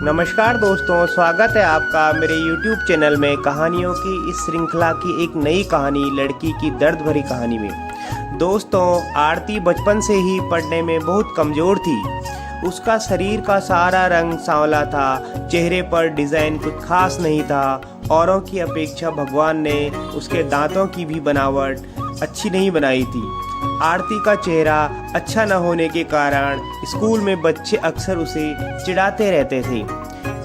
नमस्कार दोस्तों, स्वागत है आपका मेरे YouTube चैनल में कहानियों की इस श्रृंखला की एक नई कहानी लड़की की दर्द भरी कहानी में। दोस्तों, आरती बचपन से ही पढ़ने में बहुत कमज़ोर थी। उसका शरीर का सारा रंग सांवला था, चेहरे पर डिज़ाइन कुछ खास नहीं था। औरों की अपेक्षा भगवान ने उसके दांतों की भी बनावट अच्छी नहीं बनाई थी। आरती का चेहरा अच्छा न होने के कारण स्कूल में बच्चे अक्सर उसे चिढ़ाते रहते थे।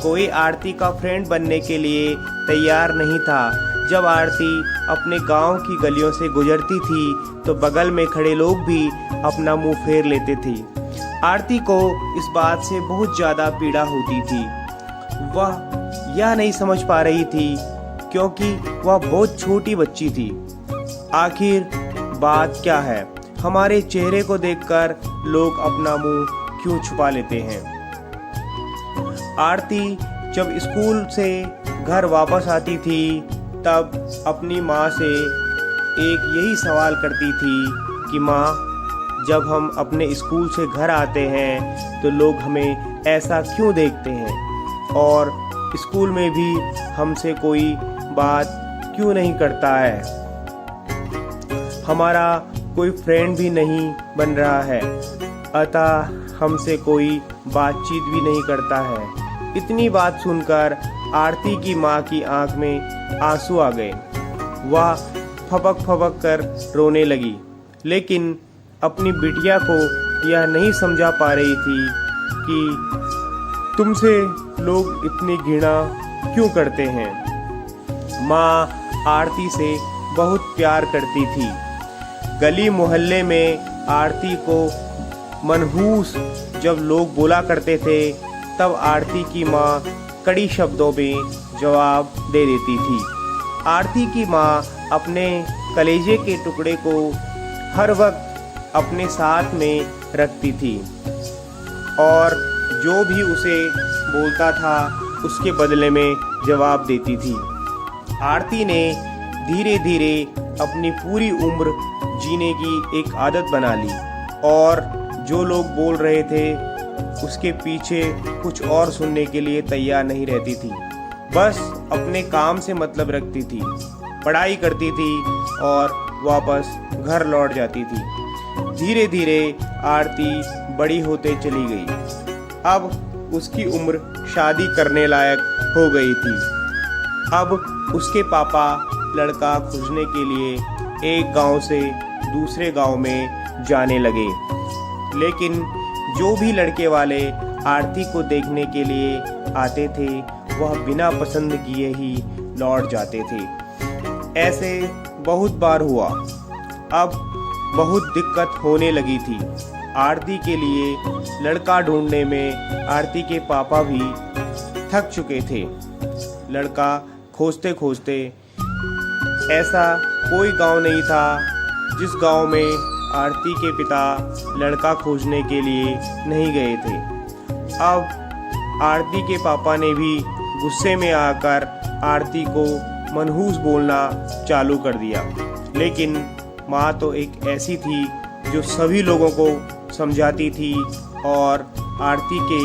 कोई आरती का फ्रेंड बनने के लिए तैयार नहीं था। जब आरती अपने गांव की गलियों से गुजरती थी तो बगल में खड़े लोग भी अपना मुंह फेर लेते थे। आरती को इस बात से बहुत ज़्यादा पीड़ा होती थी। वह यह नहीं समझ पा रही थी क्योंकि वह बहुत छोटी बच्ची थी। आखिर बात क्या है? हमारे चेहरे को देखकर लोग अपना मुंह क्यों छुपा लेते हैं? आरती जब स्कूल से घर वापस आती थी तब अपनी माँ से एक यही सवाल करती थी कि माँ, जब हम अपने स्कूल से घर आते हैं तो लोग हमें ऐसा क्यों देखते हैं और स्कूल में भी हमसे कोई बात क्यों नहीं करता है? हमारा कोई फ्रेंड भी नहीं बन रहा है, अतः हमसे कोई बातचीत भी नहीं करता है। इतनी बात सुनकर आरती की माँ की आंख में आंसू आ गए। वह फपक फपक कर रोने लगी, लेकिन अपनी बिटिया को यह नहीं समझा पा रही थी कि तुमसे लोग इतनी घृणा क्यों करते हैं। माँ आरती से बहुत प्यार करती थी। गली मोहल्ले में आरती को मनहूस जब लोग बोला करते थे तब आरती की माँ कड़ी शब्दों में जवाब दे देती थी। आरती की माँ अपने कलेजे के टुकड़े को हर वक्त अपने साथ में रखती थी और जो भी उसे बोलता था उसके बदले में जवाब देती थी। आरती ने धीरे धीरे अपनी पूरी उम्र जीने की एक आदत बना ली और जो लोग बोल रहे थे उसके पीछे कुछ और सुनने के लिए तैयार नहीं रहती थी। बस अपने काम से मतलब रखती थी, पढ़ाई करती थी और वापस घर लौट जाती थी। धीरे धीरे आरती बड़ी होते चली गई। अब उसकी उम्र शादी करने लायक हो गई थी। अब उसके पापा लड़का खोजने के लिए एक गांव से दूसरे गांव में जाने लगे, लेकिन जो भी लड़के वाले आरती को देखने के लिए आते थे वह बिना पसंद किए ही लौट जाते थे। ऐसे बहुत बार हुआ। अब बहुत दिक्कत होने लगी थी। आरती के लिए लड़का ढूंढने में आरती के पापा भी थक चुके थे। लड़का खोजते खोजते ऐसा कोई गांव नहीं था जिस गांव में आरती के पिता लड़का खोजने के लिए नहीं गए थे। अब आरती के पापा ने भी गुस्से में आकर आरती को मनहूस बोलना चालू कर दिया, लेकिन माँ तो एक ऐसी थी जो सभी लोगों को समझाती थी और आरती के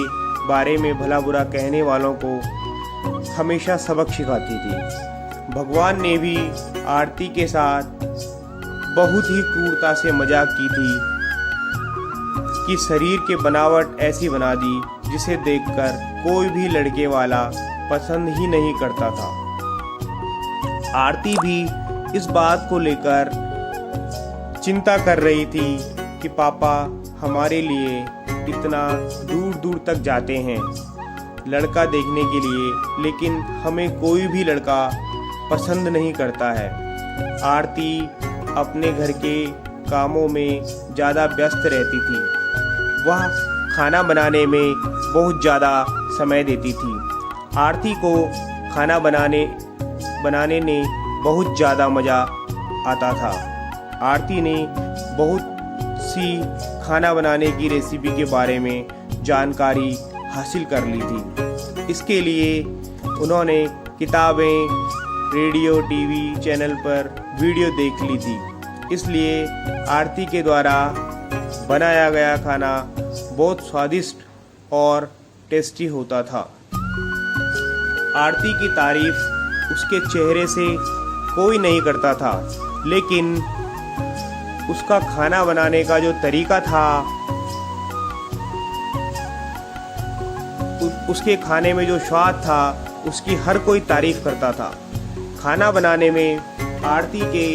बारे में भला बुरा कहने वालों को हमेशा सबक सिखाती थी। भगवान ने भी आरती के साथ बहुत ही क्रूरता से मजाक की थी कि शरीर के बनावट ऐसी बना दी जिसे देखकर कोई भी लड़के वाला पसंद ही नहीं करता था। आरती भी इस बात को लेकर चिंता कर रही थी कि पापा हमारे लिए इतना दूर दूर तक जाते हैं लड़का देखने के लिए, लेकिन हमें कोई भी लड़का पसंद नहीं करता है। आरती अपने घर के कामों में ज़्यादा व्यस्त रहती थी। वह खाना बनाने में बहुत ज़्यादा समय देती थी। आरती को खाना बनाने में बहुत ज़्यादा मज़ा आता था। आरती ने बहुत सी खाना बनाने की रेसिपी के बारे में जानकारी हासिल कर ली थी। इसके लिए उन्होंने किताबें, रेडियो, टीवी चैनल पर वीडियो देख ली थी। इसलिए आरती के द्वारा बनाया गया खाना बहुत स्वादिष्ट और टेस्टी होता था। आरती की तारीफ उसके चेहरे से कोई नहीं करता था, लेकिन उसका खाना बनाने का जो तरीका था, उसके खाने में जो स्वाद था, उसकी हर कोई तारीफ करता था। खाना बनाने में आरती के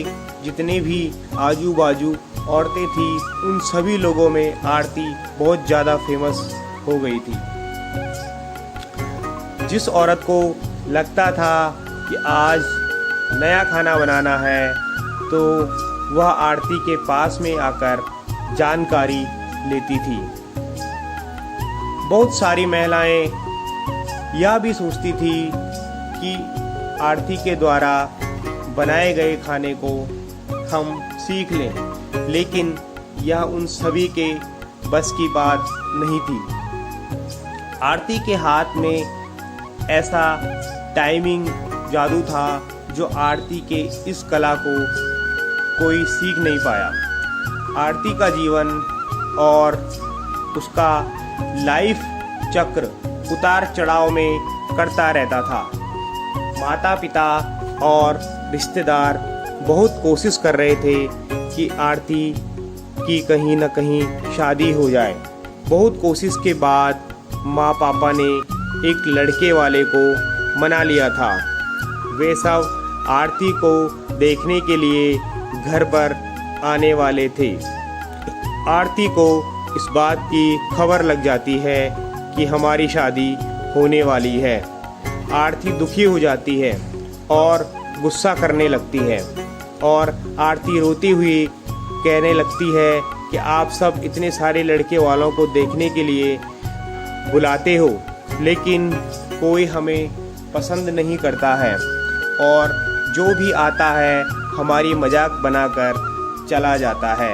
जितने भी आजू बाजू औरतें थी, उन सभी लोगों में आरती बहुत ज़्यादा फेमस हो गई थी। जिस औरत को लगता था कि आज नया खाना बनाना है, तो वह आरती के पास में आकर जानकारी लेती थी। बहुत सारी महिलाएं यह भी सोचती थी कि आरती के द्वारा बनाए गए खाने को हम सीख लें, लेकिन यह उन सभी के बस की बात नहीं थी। आरती के हाथ में ऐसा टाइमिंग जादू था जो आरती के इस कला को कोई सीख नहीं पाया। आरती का जीवन और उसका लाइफ चक्र उतार चढ़ाव में करता रहता था। माता पिता और रिश्तेदार बहुत कोशिश कर रहे थे कि आरती की कहीं न कहीं शादी हो जाए। बहुत कोशिश के बाद माँ पापा ने एक लड़के वाले को मना लिया था। वे सब आरती को देखने के लिए घर पर आने वाले थे। आरती को इस बात की खबर लग जाती है कि हमारी शादी होने वाली है। आरती दुखी हो जाती है और गुस्सा करने लगती है, और आरती रोती हुई कहने लगती है कि आप सब इतने सारे लड़के वालों को देखने के लिए बुलाते हो, लेकिन कोई हमें पसंद नहीं करता है, और जो भी आता है हमारी मजाक बनाकर चला जाता है।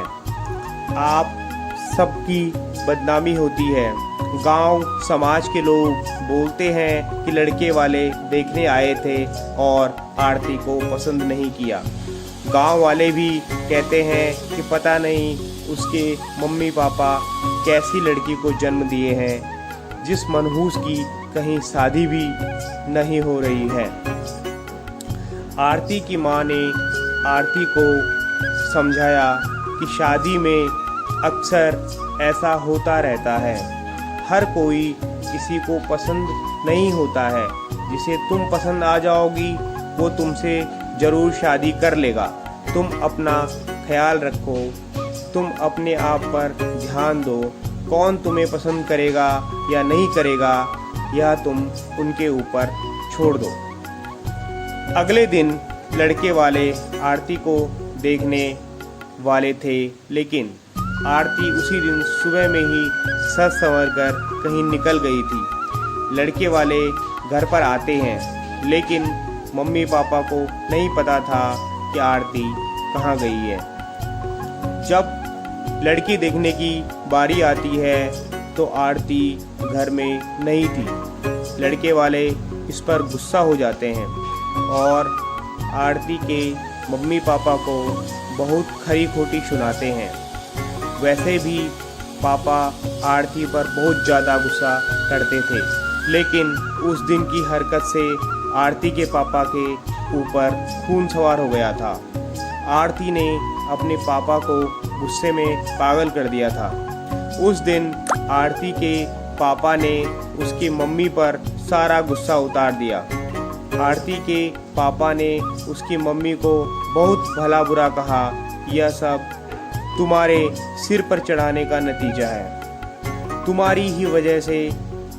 आप सबकी बदनामी होती है। गांव समाज के लोग बोलते हैं कि लड़के वाले देखने आए थे और आरती को पसंद नहीं किया। गांव वाले भी कहते हैं कि पता नहीं उसके मम्मी पापा कैसी लड़की को जन्म दिए हैं, जिस मनहूस की कहीं शादी भी नहीं हो रही है। आरती की माँ ने आरती को समझाया कि शादी में अक्सर ऐसा होता रहता है। हर कोई किसी को पसंद नहीं होता है। जिसे तुम पसंद आ जाओगी वो तुमसे ज़रूर शादी कर लेगा। तुम अपना ख्याल रखो, तुम अपने आप पर ध्यान दो। कौन तुम्हें पसंद करेगा या नहीं करेगा, यह तुम उनके ऊपर छोड़ दो। अगले दिन लड़के वाले आरती को देखने वाले थे, लेकिन आरती उसी दिन सुबह में ही सज संवर कर कहीं निकल गई थी। लड़के वाले घर पर आते हैं, लेकिन मम्मी पापा को नहीं पता था कि आरती कहाँ गई है। जब लड़की देखने की बारी आती है तो आरती घर में नहीं थी। लड़के वाले इस पर गुस्सा हो जाते हैं और आरती के मम्मी पापा को बहुत खरी खोटी सुनाते हैं। वैसे भी पापा आरती पर बहुत ज़्यादा गुस्सा करते थे, लेकिन उस दिन की हरकत से आरती के पापा के ऊपर खून सवार हो गया था। आरती ने अपने पापा को गुस्से में पागल कर दिया था। उस दिन आरती के पापा ने उसकी मम्मी पर सारा गुस्सा उतार दिया। आरती के पापा ने उसकी मम्मी को बहुत भला बुरा कहा। यह सब तुम्हारे सिर पर चढ़ाने का नतीजा है। तुम्हारी ही वजह से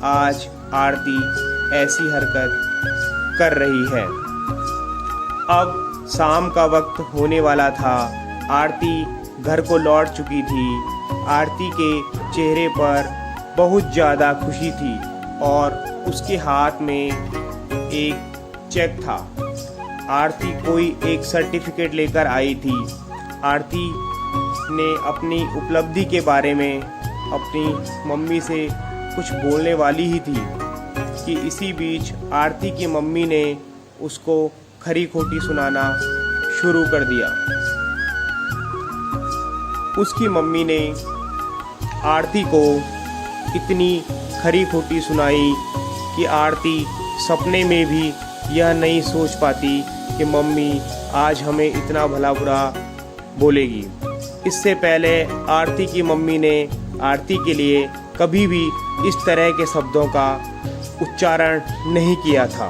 आज आरती ऐसी हरकत कर रही है। अब शाम का वक्त होने वाला था। आरती घर को लौट चुकी थी। आरती के चेहरे पर बहुत ज़्यादा खुशी थी और उसके हाथ में एक चेक था। आरती कोई एक सर्टिफिकेट लेकर आई थी। आरती ने अपनी उपलब्धि के बारे में अपनी मम्मी से कुछ बोलने वाली ही थी कि इसी बीच आरती की मम्मी ने उसको खरी खोटी सुनाना शुरू कर दिया। उसकी मम्मी ने आरती को इतनी खरी खोटी सुनाई कि आरती सपने में भी यह नहीं सोच पाती कि मम्मी आज हमें इतना भला बुरा बोलेगी। इससे पहले आरती की मम्मी ने आरती के लिए कभी भी इस तरह के शब्दों का उच्चारण नहीं किया था।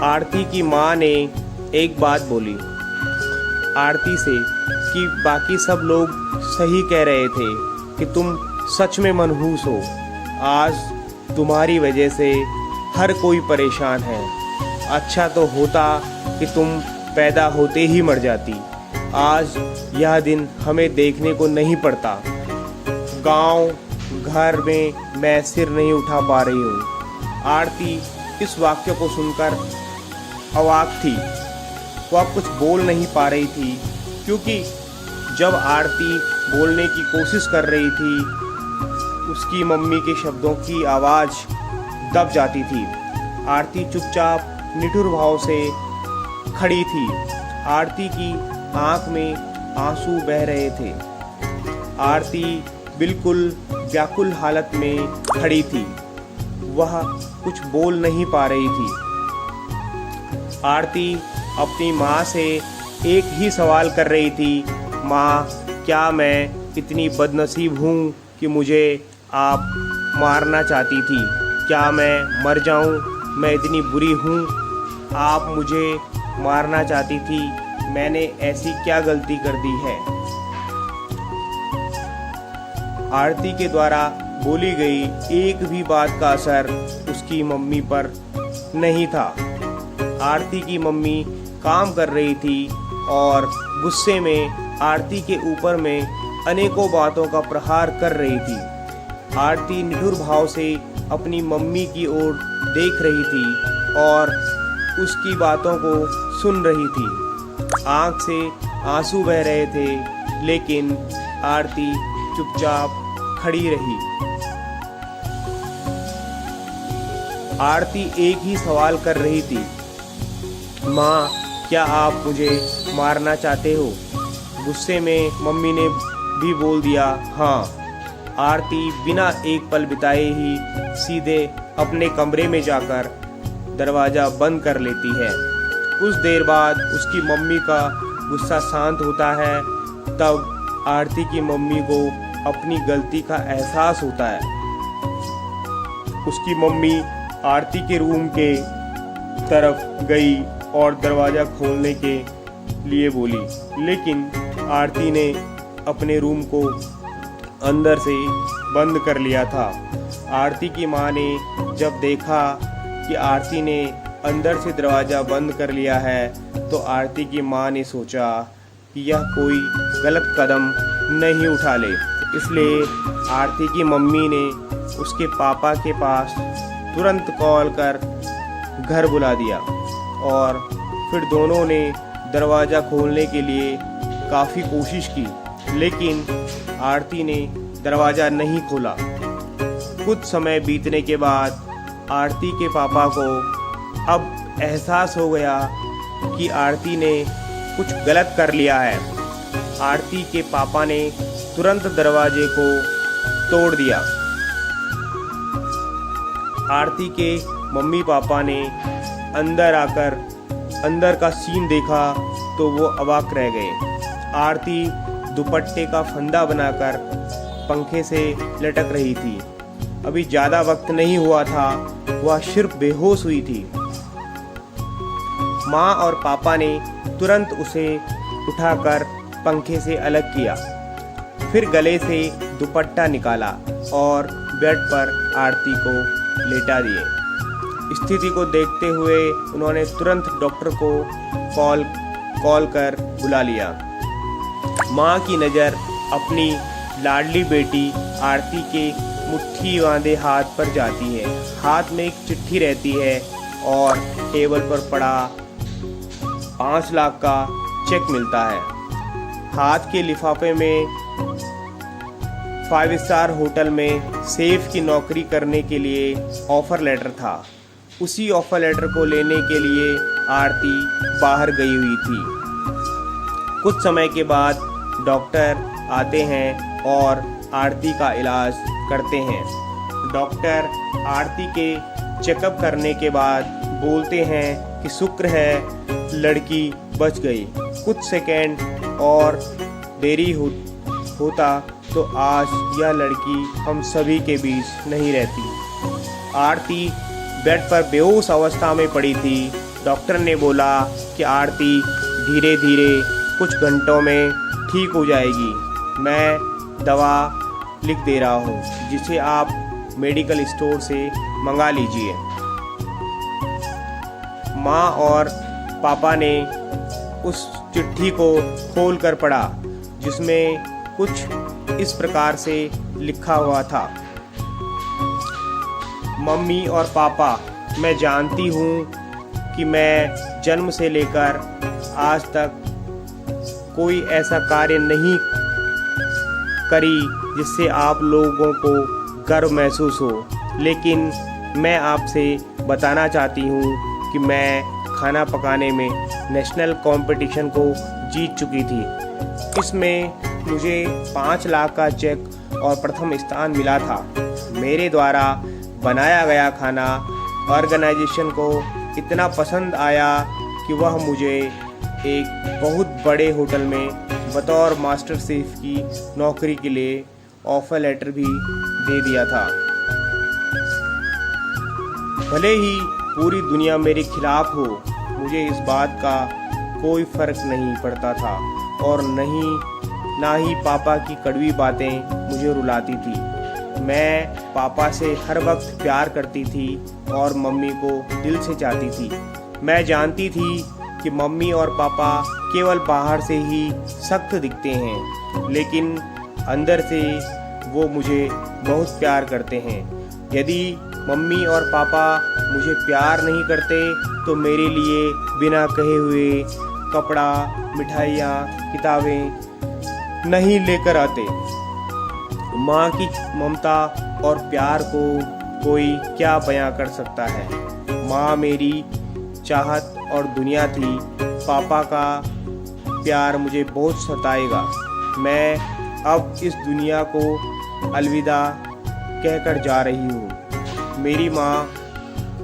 आरती की माँ ने एक बात बोली आरती से कि बाकी सब लोग सही कह रहे थे कि तुम सच में मनहूस हो। आज तुम्हारी वजह से हर कोई परेशान है। अच्छा तो होता कि तुम पैदा होते ही मर जाती। आज यह दिन हमें देखने को नहीं पड़ता। गांव घर में मैं सिर नहीं उठा पा रही हूँ। आरती इस वाक्य को सुनकर अवाक थी। वह कुछ बोल नहीं पा रही थी क्योंकि जब आरती बोलने की कोशिश कर रही थी उसकी मम्मी के शब्दों की आवाज़ दब जाती थी। आरती चुपचाप निठुर भाव से खड़ी थी। आरती की आंख में आंसू बह रहे थे। आरती बिल्कुल व्याकुल हालत में खड़ी थी। वह कुछ बोल नहीं पा रही थी। आरती अपनी माँ से एक ही सवाल कर रही थी, माँ क्या मैं इतनी बदनसीब हूँ कि मुझे आप मारना चाहती थी? क्या मैं मर जाऊँ? मैं इतनी बुरी हूँ? आप मुझे मारना चाहती थी? मैंने ऐसी क्या गलती कर दी है? आरती के द्वारा बोली गई एक भी बात का असर उसकी मम्मी पर नहीं था। आरती की मम्मी काम कर रही थी और गुस्से में आरती के ऊपर में अनेकों बातों का प्रहार कर रही थी। आरती निठुर भाव से अपनी मम्मी की ओर देख रही थी और उसकी बातों को सुन रही थी। आंख से आंसू बह रहे थे लेकिन आरती चुपचाप खड़ी रही। आरती एक ही सवाल कर रही थी, माँ क्या आप मुझे मारना चाहते हो? गुस्से में मम्मी ने भी बोल दिया हाँ। आरती बिना एक पल बिताए ही सीधे अपने कमरे में जाकर दरवाज़ा बंद कर लेती है। कुछ देर बाद उसकी मम्मी का गुस्सा शांत होता है। तब आरती की मम्मी को अपनी गलती का एहसास होता है। उसकी मम्मी आरती के रूम के तरफ गई और दरवाज़ा खोलने के लिए बोली, लेकिन आरती ने अपने रूम को अंदर से बंद कर लिया था। आरती की माँ ने जब देखा कि आरती ने अंदर से दरवाज़ा बंद कर लिया है तो आरती की माँ ने सोचा कि यह कोई गलत कदम नहीं उठा ले। इसलिए आरती की मम्मी ने उसके पापा के पास तुरंत कॉल कर घर बुला दिया और फिर दोनों ने दरवाज़ा खोलने के लिए काफ़ी कोशिश की, लेकिन आरती ने दरवाज़ा नहीं खोला। कुछ समय बीतने के बाद आरती के पापा को अब एहसास हो गया कि आरती ने कुछ गलत कर लिया है। आरती के पापा ने तुरंत दरवाजे को तोड़ दिया। आरती के मम्मी पापा ने अंदर आकर अंदर का सीन देखा तो वो अवाक रह गए। आरती दुपट्टे का फंदा बनाकर पंखे से लटक रही थी। अभी ज़्यादा वक्त नहीं हुआ था, वह सिर्फ बेहोश हुई थी। माँ और पापा ने तुरंत उसे उठाकर पंखे से अलग किया, फिर गले से दुपट्टा निकाला और बेड पर आरती को लेटा दिए। स्थिति को देखते हुए उन्होंने तुरंत डॉक्टर को कॉल कर बुला लिया। माँ की नज़र अपनी लाडली बेटी आरती के मुट्ठी बांधे हाथ पर जाती है। हाथ में एक चिट्ठी रहती है और टेबल पर पड़ा 5 लाख का चेक मिलता है। हाथ के लिफाफे में 5 स्टार होटल में सेफ की नौकरी करने के लिए ऑफ़र लेटर था। उसी ऑफ़र लेटर को लेने के लिए आरती बाहर गई हुई थी। कुछ समय के बाद डॉक्टर आते हैं और आरती का इलाज करते हैं। डॉक्टर आरती के चेकअप करने के बाद बोलते हैं कि शुक्र है लड़की बच गई। कुछ सेकेंड और देरी होता तो आज यह लड़की हम सभी के बीच नहीं रहती। आरती बेड पर बेहोश अवस्था में पड़ी थी। डॉक्टर ने बोला कि आरती धीरे धीरे कुछ घंटों में ठीक हो जाएगी। मैं दवा लिख दे रहा हूँ जिसे आप मेडिकल स्टोर से मंगा लीजिए। माँ और पापा ने उस चिट्ठी को खोलकर पढ़ा जिसमें कुछ इस प्रकार से लिखा हुआ था। मम्मी और पापा, मैं जानती हूँ कि मैं जन्म से लेकर आज तक कोई ऐसा कार्य नहीं करी जिससे आप लोगों को गर्व महसूस हो, लेकिन मैं आपसे बताना चाहती हूँ कि मैं खाना पकाने में नेशनल कंपटीशन को जीत चुकी थी। इसमें मुझे 5 लाख का चेक और प्रथम स्थान मिला था। मेरे द्वारा बनाया गया खाना ऑर्गेनाइजेशन को इतना पसंद आया कि वह मुझे एक बहुत बड़े होटल में बतौर मास्टर शेफ की नौकरी के लिए ऑफर लेटर भी दे दिया था। भले ही पूरी दुनिया मेरे खिलाफ हो, मुझे इस बात का कोई फर्क नहीं पड़ता था और ना ही पापा की कड़वी बातें मुझे रुलाती थी। मैं पापा से हर वक्त प्यार करती थी और मम्मी को दिल से चाहती थी। मैं जानती थी कि मम्मी और पापा केवल बाहर से ही सख्त दिखते हैं, लेकिन अंदर से वो मुझे बहुत प्यार करते हैं। यदि मम्मी और पापा मुझे प्यार नहीं करते तो मेरे लिए बिना कहे हुए कपड़ा, मिठाइयाँ, किताबें नहीं लेकर आते। माँ की ममता और प्यार को कोई क्या बयां कर सकता है। माँ मेरी चाहत और दुनिया थी। पापा का प्यार मुझे बहुत सताएगा। मैं अब इस दुनिया को अलविदा कहकर जा रही हूँ। मेरी माँ,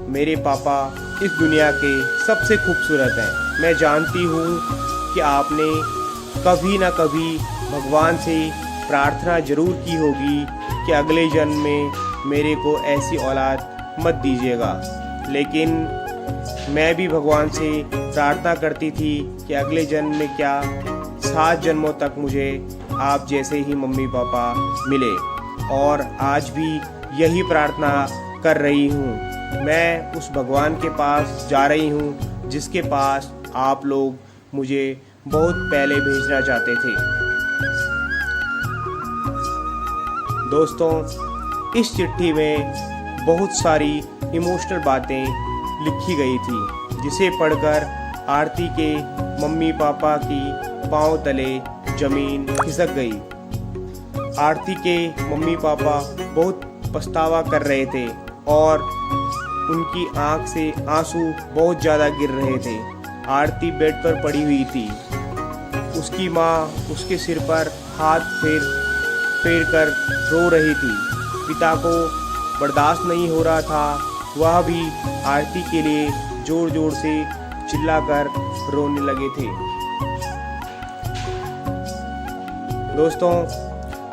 मेरे पापा इस दुनिया के सबसे खूबसूरत हैं। मैं जानती हूँ कि आपने कभी ना कभी भगवान से प्रार्थना जरूर की होगी कि अगले जन्म में मेरे को ऐसी औलाद मत दीजिएगा, लेकिन मैं भी भगवान से प्रार्थना करती थी कि अगले जन्म में क्या 7 जन्मों तक मुझे आप जैसे ही मम्मी पापा मिले, और आज भी यही प्रार्थना कर रही हूँ। मैं उस भगवान के पास जा रही हूँ जिसके पास आप लोग मुझे बहुत पहले भेजना चाहते थे। दोस्तों, इस चिट्ठी में बहुत सारी इमोशनल बातें लिखी गई थी जिसे पढ़कर आरती के मम्मी पापा की पांव तले जमीन खिसक गई। आरती के मम्मी पापा बहुत पछतावा कर रहे थे और उनकी आंख से आंसू बहुत ज़्यादा गिर रहे थे। आरती बेड पर पड़ी हुई थी। उसकी माँ उसके सिर पर हाथ फेर कर रो रही थी। पिता को बर्दाश्त नहीं हो रहा था। वह भी आरती के लिए जोर जोर से चिल्लाकर रोने लगे थे। दोस्तों,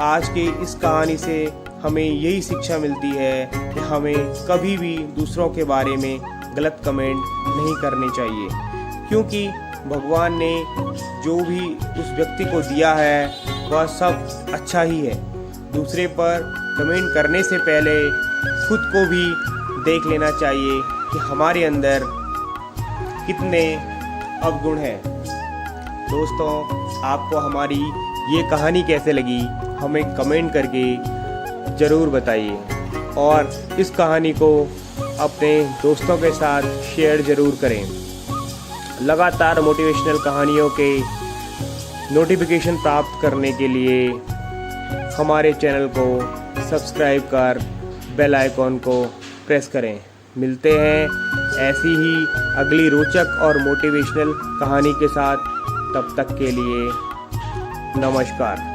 आज के इस कहानी से हमें यही शिक्षा मिलती है कि हमें कभी भी दूसरों के बारे में गलत कमेंट नहीं करने चाहिए, क्योंकि भगवान ने जो भी उस व्यक्ति को दिया है वह सब अच्छा ही है। दूसरे पर कमेंट करने से पहले खुद को भी देख लेना चाहिए कि हमारे अंदर कितने अवगुण हैं। दोस्तों, आपको हमारी ये कहानी कैसे लगी हमें कमेंट करके ज़रूर बताइए, और इस कहानी को अपने दोस्तों के साथ शेयर ज़रूर करें। लगातार मोटिवेशनल कहानियों के नोटिफिकेशन प्राप्त करने के लिए हमारे चैनल को सब्सक्राइब कर बेल आइकॉन को प्रेस करें। मिलते हैं ऐसी ही अगली रोचक और मोटिवेशनल कहानी के साथ। तब तक के लिए नमस्कार।